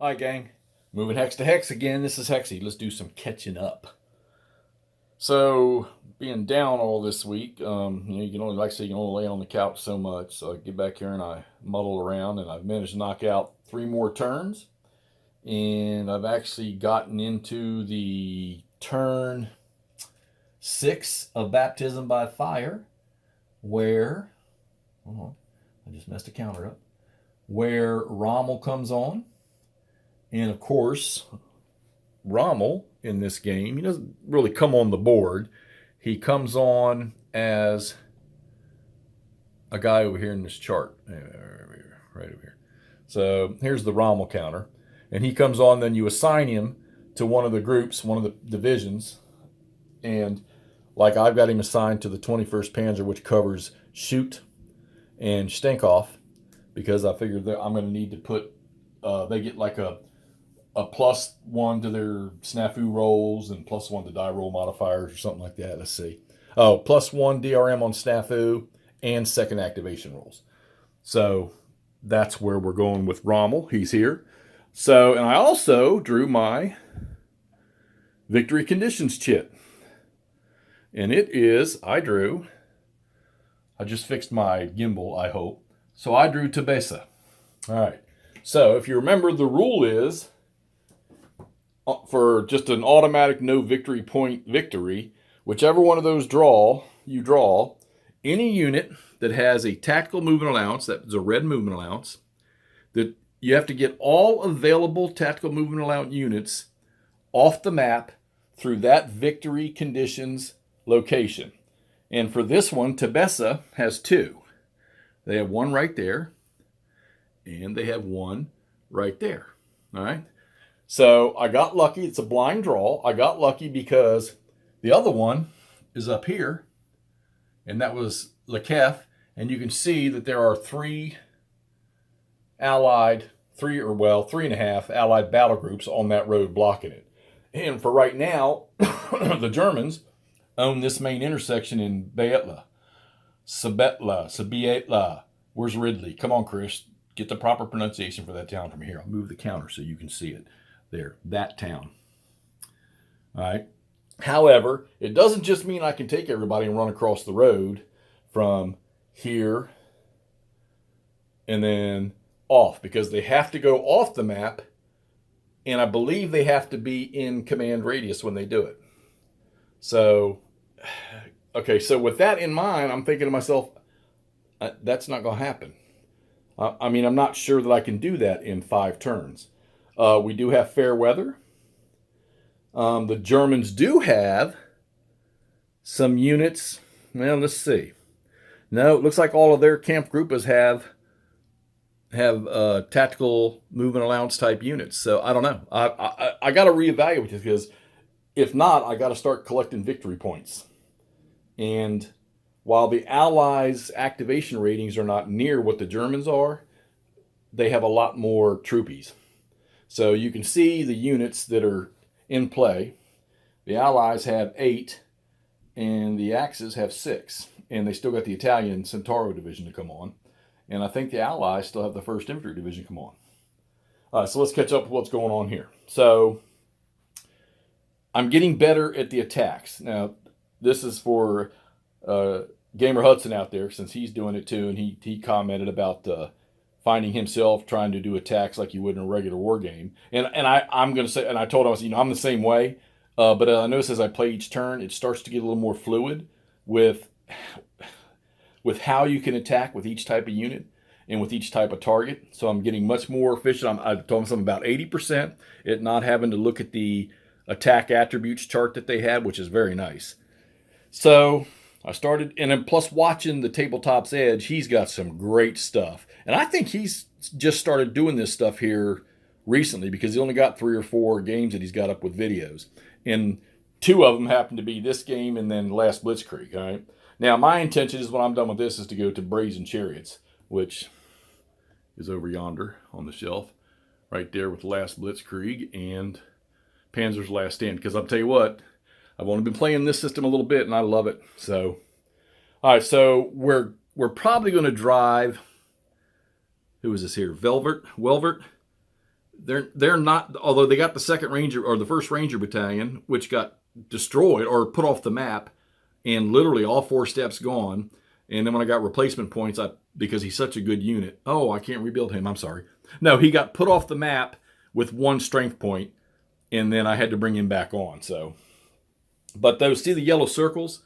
Hi, gang. Moving hex to hex again. This is Hexy. Let's do some catching up. So, being down all this week, you can only, like I say, you can only lay on the couch so much. So I get back here and I muddle around, and I've managed to knock out 3 more turns. And I've actually gotten into the turn 6 of Baptism by Fire, where, hold on, I just messed a counter up, where Rommel comes on. And of course, Rommel in this game, he doesn't really come on the board. He comes on as a guy over here in this chart. Right over here. So here's the Rommel counter. And he comes on, then you assign him to one of the groups, one of the divisions. And like I've got him assigned to the 21st Panzer, which covers Shoot and Stenkoff, because I figured that I'm going to need to put, they get like a +1 to their snafu rolls and +1 to die roll modifiers or something like that. Let's see. Oh, +1 DRM on snafu and second activation rolls. So that's where we're going with Rommel. He's here. So, and I also drew my victory conditions chit. And it is, I just fixed my gimbal, I hope. So I drew Tabesa. All right. So if you remember, the rule is, for just an automatic no victory point victory, whichever one of those you draw, any unit that has a tactical movement allowance, that's a red movement allowance, that you have to get all available tactical movement allowance units off the map through that victory conditions location. And for this one, Tabesa has 2. They have 1 right there, and they have 1 right there. All right. So I got lucky. It's a blind draw. I got lucky because the other one is up here, and that was Lekef. And you can see that there are 3 allied, 3.5 allied battle groups on that road blocking it. And for right now, the Germans own this main intersection in Beetla. Sabietla. Where's Ridley? Come on, Chris. Get the proper pronunciation for that town from here. I'll move the counter so you can see it. There, that town. All right. However, it doesn't just mean I can take everybody and run across the road from here and then off, because they have to go off the map, and I believe they have to be in command radius when they do it. So, okay, so with that in mind, I'm thinking to myself, that's not going to happen. I mean, I'm not sure that I can do that in 5 turns. We do have fair weather. The Germans do have some units. Well, let's see. No, it looks like all of their camp groupers have tactical movement allowance type units. So I don't know. I got to reevaluate this, because if not, I got to start collecting victory points. And while the Allies' activation ratings are not near what the Germans are, they have a lot more troopies. So you can see the units that are in play. The Allies have 8, and the Axis have 6. And they still got the Italian Centauro division to come on. And I think the Allies still have the 1st Infantry division come on. All right, so let's catch up with what's going on here. So I'm getting better at the attacks. Now, this is for Gamer Hudson out there, since he's doing it too, and he commented about finding himself trying to do attacks like you would in a regular war game. And I'm going to say, and I told him, I'm the same way, but I notice as I play each turn, it starts to get a little more fluid with how you can attack with each type of unit and with each type of target. So I'm getting much more efficient. I told him something about 80% at not having to look at the attack attributes chart that they had, which is very nice. So I started, and then plus watching the Tabletop's Edge, he's got some great stuff. And I think he's just started doing this stuff here recently, because he only got 3 or 4 games that he's got up with videos. And 2 of them happen to be this game and then Last Blitzkrieg, all right? Now, my intention is, when I'm done with this, is to go to Brazen Chariots, which is over yonder on the shelf, right there with Last Blitzkrieg and Panzer's Last Stand. Because I'll tell you what, I've only been playing this system a little bit, and I love it. So, all right, so we're probably going to drive, who is this here? Welvert they're not, although they got the second Ranger or the first Ranger Battalion, which got destroyed or put off the map, and literally all 4 steps gone. And then when I got replacement points, because he's such a good unit, oh, I can't rebuild him. I'm sorry. No, he got put off the map with 1 strength point, and then I had to bring him back on. So, but those, see the yellow circles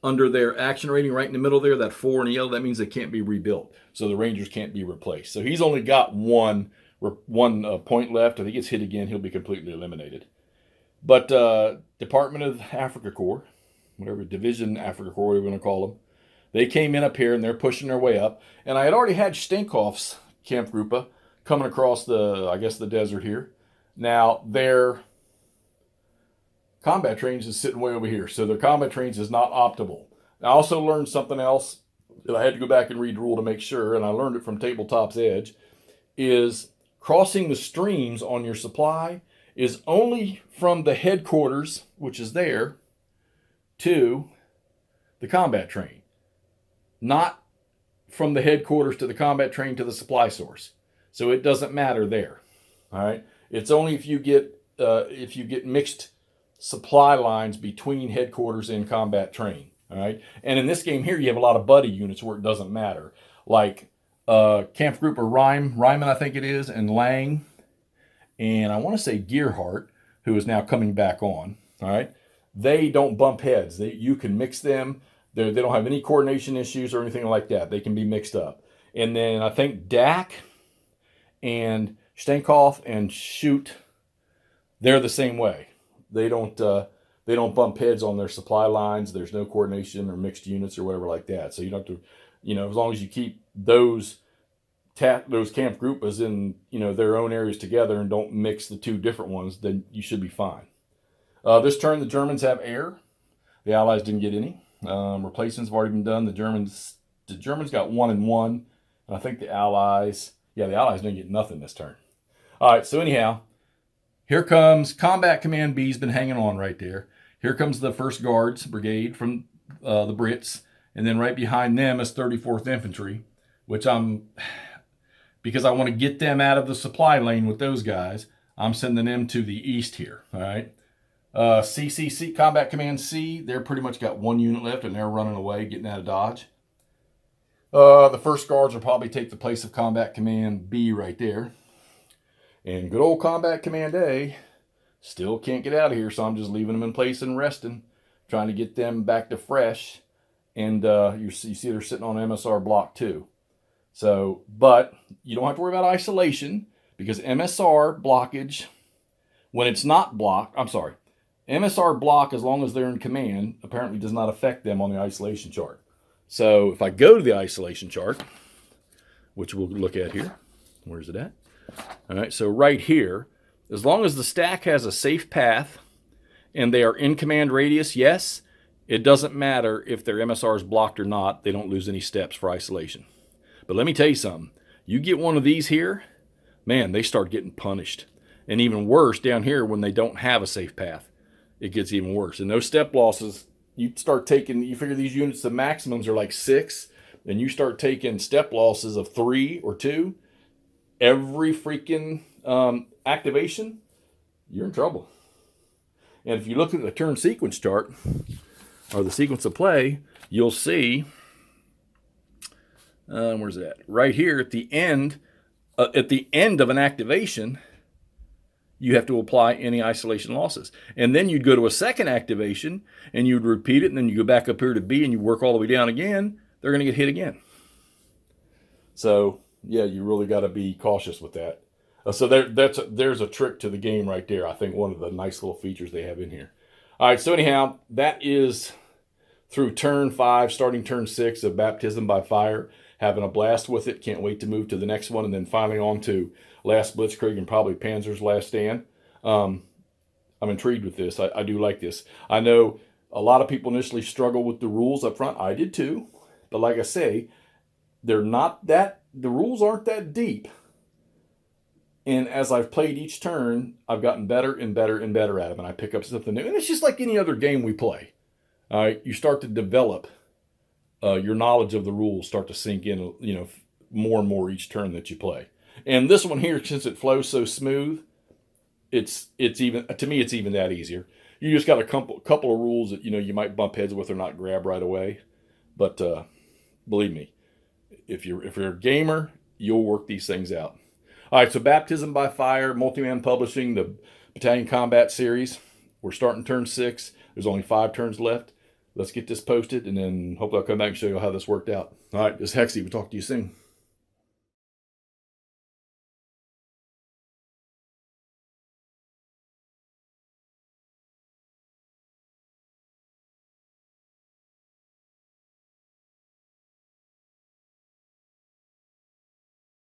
under their action rating right in the middle there, that 4 in yellow, that means they can't be rebuilt. So the Rangers can't be replaced. So he's only got one point left. If he gets hit again, he'll be completely eliminated. But Department of Africa Corps, whatever, Division Africa Corps, whatever you want to call them, they came in up here and they're pushing their way up. And I had already had Stenkoff's Kampfgruppe coming across the desert here. Now, their combat trains is sitting way over here. So their combat trains is not optimal. I also learned something else that I had to go back and read the rule to make sure, and I learned it from Tabletop's Edge, is crossing the streams on your supply is only from the headquarters, which is there, to the combat train. Not from the headquarters to the combat train to the supply source. So it doesn't matter there. All right. It's only if you get mixed supply lines between headquarters and combat train. All right. And in this game here, you have a lot of buddy units where it doesn't matter. Like Kampfgruppe Ryman, I think it is, and Lang, and I want to say Gearhart, who is now coming back on. All right. They don't bump heads. You can mix them. They don't have any coordination issues or anything like that. They can be mixed up. And then I think Dak and Stenkoff and Shoot, they're the same way. They don't bump heads on their supply lines. There's no coordination or mixed units or whatever like that. So you don't have to, as long as you keep those Kampfgruppes in, their own areas together and don't mix the 2 different ones, then you should be fine. This turn, the Germans have air. The Allies didn't get any. Replacements have already been done. The Germans got 1 and 1. And I think the Allies didn't get nothing this turn. All right, so anyhow, here comes Combat Command B's been hanging on right there. Here comes the 1st Guards Brigade from the Brits. And then right behind them is 34th Infantry, which because I want to get them out of the supply lane with those guys, I'm sending them to the east here. All right. CCC, Combat Command C, they're pretty much got 1 unit left and they're running away, getting out of Dodge. The 1st Guards will probably take the place of Combat Command B right there. And good old Combat Command A still can't get out of here, so I'm just leaving them in place and resting, trying to get them back to fresh. And you see they're sitting on MSR block 2. So, but you don't have to worry about isolation, because MSR blockage, when it's not blocked, MSR block, as long as they're in command, apparently does not affect them on the isolation chart. So if I go to the isolation chart, which we'll look at here, where's it at? All right, so right here, as long as the stack has a safe path and they are in command radius, yes, it doesn't matter if their MSR is blocked or not. They don't lose any steps for isolation. But let me tell you something. You get one of these here, man, they start getting punished. And even worse down here when they don't have a safe path. It gets even worse. And those step losses, you figure these units, the maximums are like 6, and you start taking step losses of 3 or 2, every freaking activation, you're in trouble. And if you look at the turn sequence chart, or the sequence of play, you'll see, where's that? Right here at the end of an activation, you have to apply any isolation losses. And then you'd go to a second activation, and you'd repeat it, and then you go back up here to B, and you work all the way down again, they're going to get hit again. So, yeah, you really got to be cautious with that. So there's a trick to the game right there. I think one of the nice little features they have in here. All right, so anyhow, that is through turn 5, starting turn 6 of Baptism by Fire. Having a blast with it. Can't wait to move to the next one, and then finally on to Last Blitzkrieg and probably Panzer's Last Stand. I'm intrigued with this. I do like this. I know a lot of people initially struggle with the rules up front. I did too. But like I say, the rules aren't that deep. And as I've played each turn, I've gotten better and better and better at them. And I pick up something new. And it's just like any other game we play. All right, you start to develop your knowledge of the rules, start to sink in, more and more each turn that you play. And this one here, since it flows so smooth, it's even, to me, it's even that easier. You just got a couple of rules that you might bump heads with or not grab right away, but believe me, if you're a gamer, you'll work these things out. All right, so Baptism by Fire, Multiman Publishing, the Battalion Combat Series. We're starting turn 6. There's only 5 turns left. Let's get this posted, and then hopefully I'll come back and show you how this worked out. All right, this is Hexy. We'll talk to you soon.